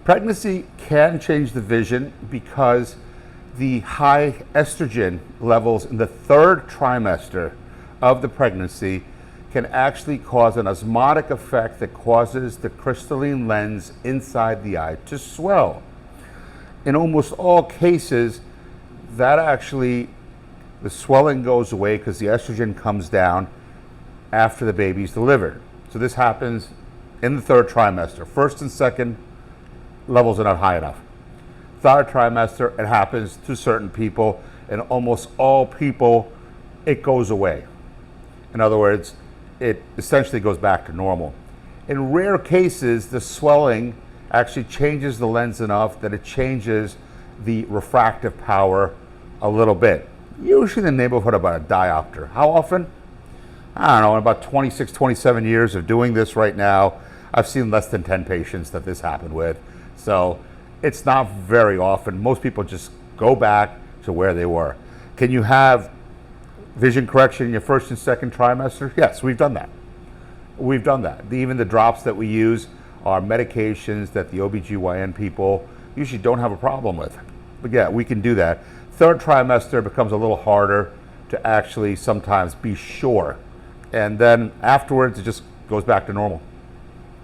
Pregnancy can change the vision because the high estrogen levels in the third trimester of the pregnancy can actually cause an osmotic effect that causes the crystalline lens inside the eye to swell. In almost all cases, that actually, the swelling goes away because the estrogen comes down after the baby's delivered. So this happens in the third trimester. First and second levels are not high enough. Third trimester, it happens to certain people, and almost all people, it goes away. In other words, it essentially goes back to normal. In rare cases, the swelling actually changes the lens enough that it changes the refractive power a little bit. Usually in the neighborhood of about a diopter. How often? I don't know, in about 26, 27 years of doing this right now, I've seen less than 10 patients that this happened with. So it's not very often. Most people just go back to where they were. Can you have vision correction in your first and second trimester? Yes, we've done that. We've done that. Even the drops that we use are medications that the OBGYN people usually don't have a problem with. But yeah, we can do that. Third trimester becomes a little harder to actually sometimes be sure. And then afterwards, it just goes back to normal.